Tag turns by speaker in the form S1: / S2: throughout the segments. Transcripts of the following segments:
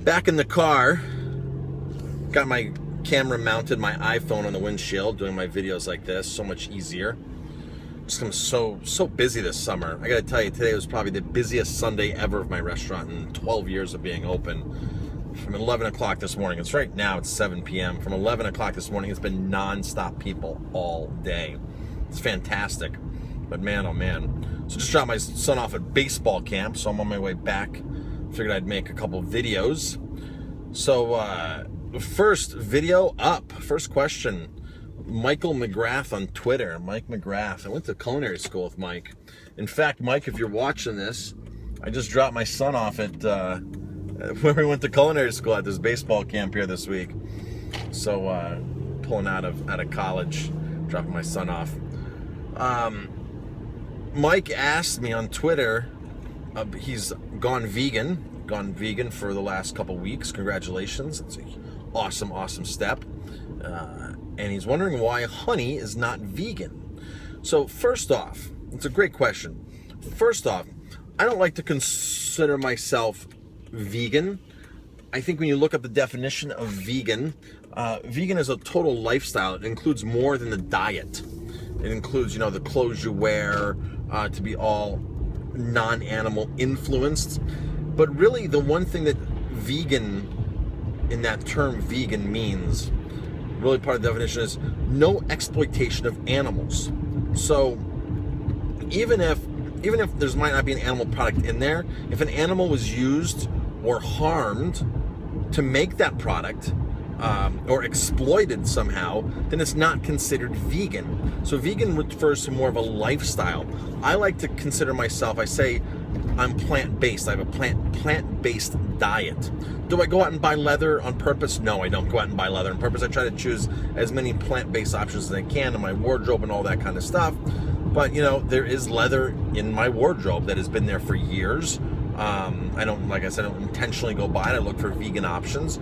S1: Back in the car, got my camera mounted, my iPhone on the windshield, doing my videos like this, so much easier. Just I'm so busy this summer. I gotta tell you, today was probably the busiest Sunday ever of my restaurant in 12 years of being open. From 11 o'clock this morning, it's right now, it's 7 p.m. From 11 o'clock this morning, it's been non-stop people all day. It's fantastic, but man, oh man. So just dropped my son off at baseball camp, so I'm on my way back. Figured I'd make a couple videos. So first video up, first question. Michael McGrath on Twitter. Mike McGrath. I went to culinary school with Mike. In fact, Mike, if you're watching this, I just dropped my son off at where we went to culinary school at this baseball camp here this week. So pulling out of college, dropping my son off. Mike asked me on Twitter. He's gone vegan for the last couple weeks. Congratulations. It's an awesome step. And he's wondering why honey is not vegan. So first off, it's a great question. First off, I don't like to consider myself vegan. I think when you look up the definition of vegan, vegan is a total lifestyle. It includes more than the diet. It includes, the clothes you wear, to be all non-animal influenced. But really the one thing that vegan, in that term vegan, means, really part of the definition, is no exploitation of animals. So even if there might not be an animal product in there, if an animal was used or harmed to make that product, or exploited somehow, then it's not considered vegan. So vegan refers to more of a lifestyle. I like to consider myself, I say I'm plant-based. I have a plant-based diet. Do I go out and buy leather on purpose? No, I don't go out and buy leather on purpose. I try to choose as many plant-based options as I can in my wardrobe and all that kind of stuff. But there is leather in my wardrobe that has been there for years. I don't intentionally go buy it. I look for vegan options.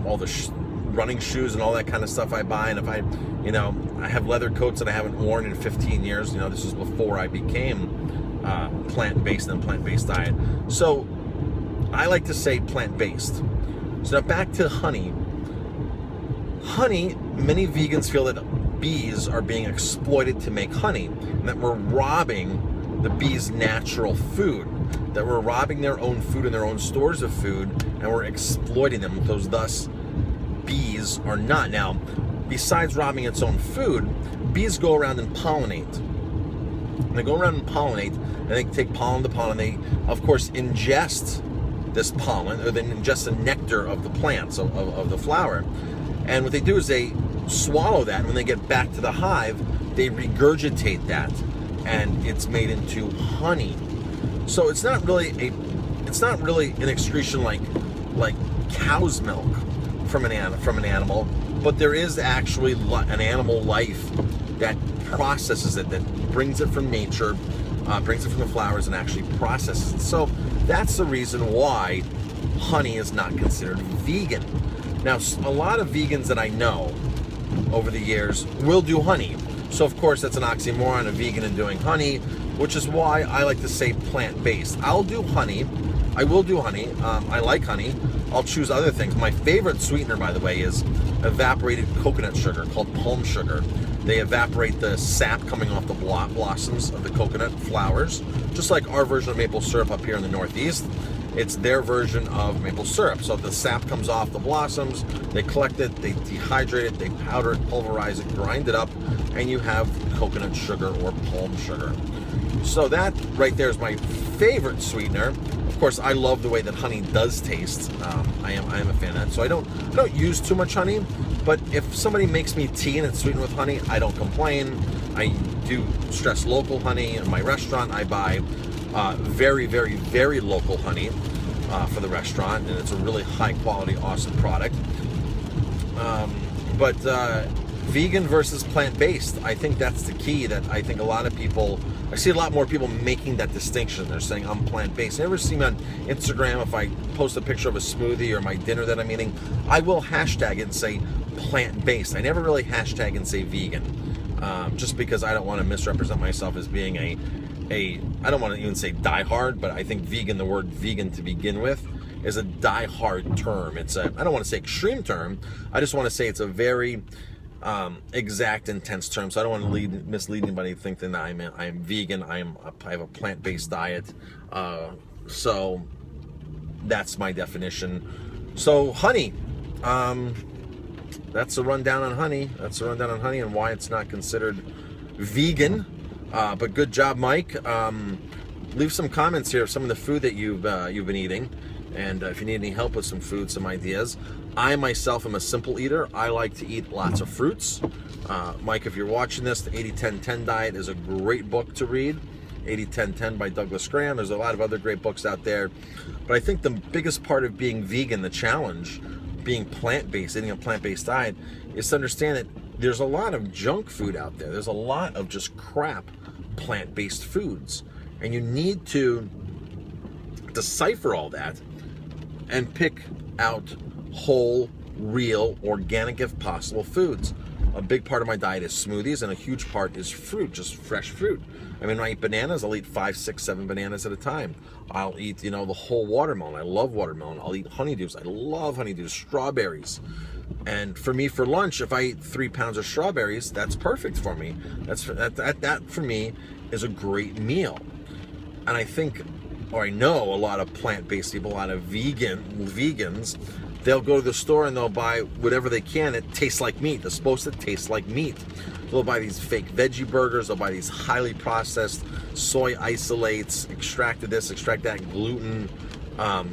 S1: All the running shoes and all that kind of stuff I buy. And if I have leather coats that I haven't worn in 15 years. This was before I became plant-based and plant-based diet. So I like to say plant-based. So now back to honey. Honey, many vegans feel that bees are being exploited to make honey, and that we're robbing the bees' natural food, that we're robbing their own food and their own stores of food, and we're exploiting them, because thus bees are not. Now, besides robbing its own food, bees go around and pollinate. And they go around and pollinate, and they take pollen to pollen. They, of course, ingest this pollen, or they ingest the nectar of the plants, of the flower. And what they do is they swallow that, and when they get back to the hive, they regurgitate that, and it's made into honey. So it's not really an excretion like cow's milk from an animal, but there is actually an animal life that processes it, that brings it from nature, brings it from the flowers, and actually processes it. So that's the reason why honey is not considered vegan. Now, a lot of vegans that I know over the years will do honey. So of course that's an oxymoron, a vegan and doing honey, which is why I like to say plant-based. I'll do honey. I will do honey. I like honey. I'll choose other things. My favorite sweetener, by the way, is evaporated coconut sugar, called palm sugar. They evaporate the sap coming off the blossoms of the coconut flowers, just like our version of maple syrup up here in the Northeast. It's their version of maple syrup. So the sap comes off the blossoms, they collect it, they dehydrate it, they powder it, pulverize it, grind it up, and you have coconut sugar or palm sugar. So that right there is my favorite sweetener. Of course, I love the way that honey does taste. I am a fan of that. So I don't use too much honey, but if somebody makes me tea and it's sweetened with honey, I don't complain. I do stress local honey. In my restaurant, I buy very, very, very local honey for the restaurant, and it's a really high quality, awesome product. But vegan versus plant-based, I think that's the key. That I think a lot of people, I see a lot more people making that distinction. They're saying I'm plant-based. I ever see me on Instagram, if I post a picture of a smoothie or my dinner that I'm eating, I will hashtag it and say plant-based. I never really hashtag and say vegan, just because I don't want to misrepresent myself as being I don't want to even say diehard, but I think vegan, the word vegan to begin with, is a die-hard term. It's I don't want to say extreme term. I just want to say it's a very exact, intense term. So I don't want to mislead anybody to think that I'm vegan. I have a plant-based diet. So that's my definition. So honey, that's a rundown on honey. That's a rundown on honey and why it's not considered vegan. But good job, Mike. Leave some comments here of some of the food that you've been eating, and if you need any help with some food, some ideas. I myself am a simple eater. I like to eat lots of fruits. Mike, if you're watching this, the 80-10-10 diet is a great book to read. 80-10-10 by Douglas Graham. There's a lot of other great books out there, but I think the biggest part of being vegan, the challenge, being plant-based, eating a plant-based diet, is to understand that there's a lot of junk food out there. There's a lot of just crap plant-based foods, and you need to decipher all that and pick out whole, real, organic, if possible, foods. A big part of my diet is smoothies, and a huge part is fruit, just fresh fruit. I mean, when I eat bananas, I'll eat 5, 6, 7 bananas at a time. I'll eat, the whole watermelon. I love watermelon. I'll eat honeydews. I love honeydews. Strawberries. And for me, for lunch, if I eat 3 pounds of strawberries, that's perfect for me. That for me is a great meal. And I think, or I know a lot of plant-based people, a lot of vegans, they'll go to the store and they'll buy whatever they can. It tastes like meat. It's supposed to taste like meat. They'll buy these fake veggie burgers. They'll buy these highly processed soy isolates, extracted this, extract that, gluten,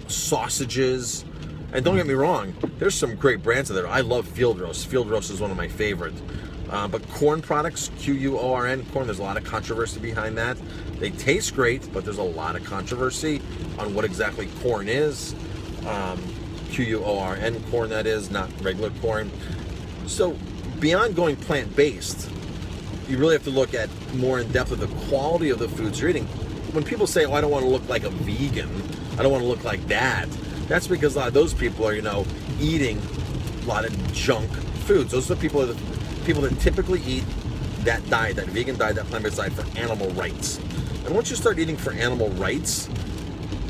S1: sausages. And don't get me wrong, there's some great brands out there. I love Field Roast. Field Roast is one of my favorite. But corn products, Q-U-O-R-N, corn, there's a lot of controversy behind that. They taste great, but there's a lot of controversy on what exactly corn is. Q-U-O-R-N corn, that is, not regular corn. So beyond going plant-based, you really have to look at more in depth of the quality of the foods you're eating. When people say, oh, I don't want to look like a vegan, I don't want to look like that, that's because a lot of those people are, eating a lot of junk foods. Those are the people that typically eat that diet, that vegan diet, that plant-based diet for animal rights. And once you start eating for animal rights,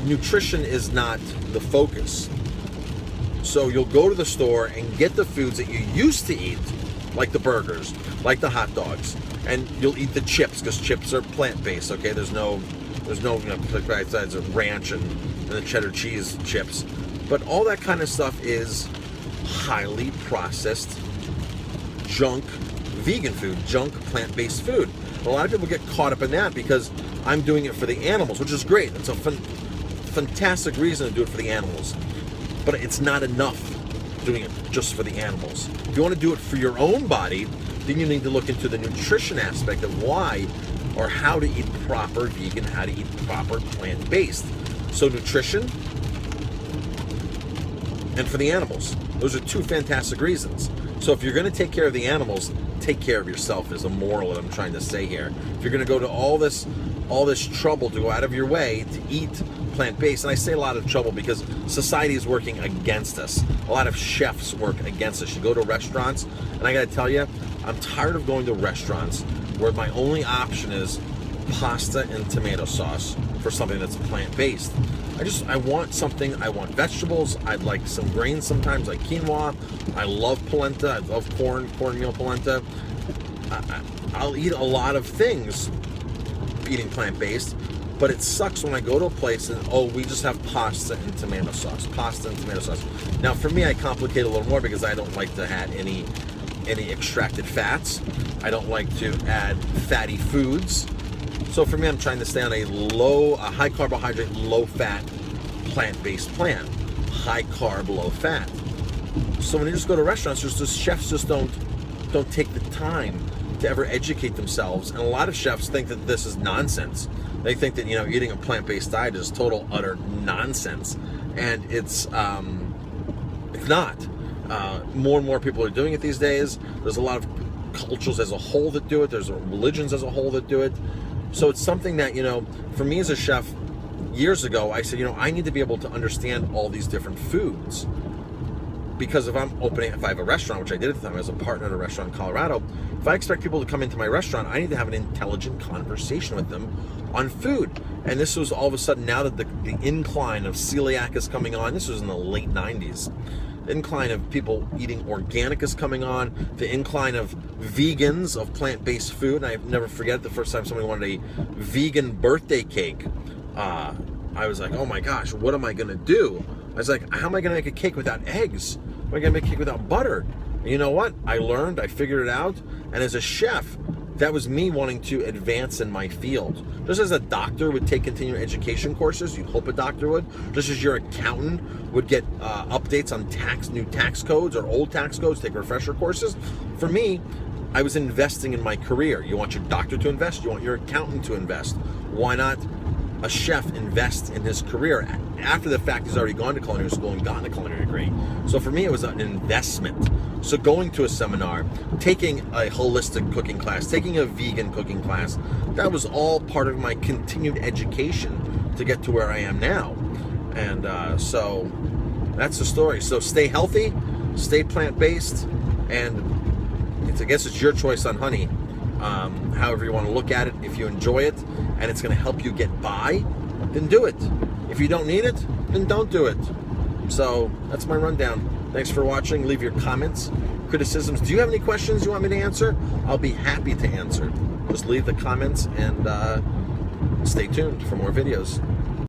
S1: nutrition is not the focus. So you'll go to the store and get the foods that you used to eat, like the burgers, like the hot dogs, and you'll eat the chips, because chips are plant-based, okay? There's no besides a ranch and the cheddar cheese chips. But all that kind of stuff is highly processed junk vegan food, junk plant-based food. And a lot of people get caught up in that because I'm doing it for the animals, which is great. It's a fantastic reason to do it for the animals. But it's not enough doing it just for the animals. If you want to do it for your own body, then you need to look into the nutrition aspect of why or how to eat proper vegan, how to eat proper plant-based. So nutrition and for the animals. Those are two fantastic reasons. So if you're going to take care of the animals, take care of yourself is a moral that I'm trying to say here. If you're going to go to all this trouble to go out of your way to eat plant-based, and I say a lot of trouble because society is working against us. A lot of chefs work against us. You go to restaurants, and I got to tell you, I'm tired of going to restaurants where my only option is pasta and tomato sauce for something that's plant-based. I want something. I want vegetables. I'd like some grains sometimes, like quinoa. I love polenta. I love cornmeal polenta. I'll eat a lot of things eating plant-based, but it sucks when I go to a place and, we just have pasta and tomato sauce. Pasta and tomato sauce. Now, for me, I complicate a little more because I don't like to add any extracted fats. I don't like to add fatty foods. So for me, I'm trying to stay on a high carbohydrate, low fat, plant-based plan. High carb, low fat. So when you just go to restaurants, chefs just don't take the time to ever educate themselves. And a lot of chefs think that this is nonsense. They think that, eating a plant-based diet is total, utter nonsense. And it's not. More and more people are doing it these days. There's a lot of cultures as a whole that do it. There's religions as a whole that do it. So it's something that, for me as a chef, years ago, I said, I need to be able to understand all these different foods. because if I have a restaurant, which I did at the time, I was a partner at a restaurant in Colorado, if I expect people to come into my restaurant, I need to have an intelligent conversation with them on food. And this was all of a sudden, now that the incline of celiac is coming on, this was in the late 90s, the incline of people eating organic is coming on, the incline of vegans, of plant-based food, and I never forget the first time somebody wanted a vegan birthday cake. I was like, oh my gosh, what am I gonna do? I was like, how am I gonna make a cake without eggs? Am I gonna make a cake without butter? And you know what? I learned, I figured it out, and as a chef, that was me wanting to advance in my field. Just as a doctor would take continuing education courses, you'd hope a doctor would, just as your accountant would get updates on new tax codes or old tax codes, take refresher courses. For me, I was investing in my career. You want your doctor to invest, you want your accountant to invest. Why not a chef invest in his career? After the fact, he's already gone to culinary school and gotten a culinary degree. So for me, it was an investment. So going to a seminar, taking a holistic cooking class, taking a vegan cooking class, that was all part of my continued education to get to where I am now. And so that's the story. So stay healthy, stay plant-based, and I guess it's your choice on honey. However you want to look at it. If you enjoy it and it's going to help you get by, then do it. If you don't need it, then don't do it. So that's my rundown. Thanks for watching. Leave your comments, criticisms. Do you have any questions you want me to answer? I'll be happy to answer. Just leave the comments and stay tuned for more videos.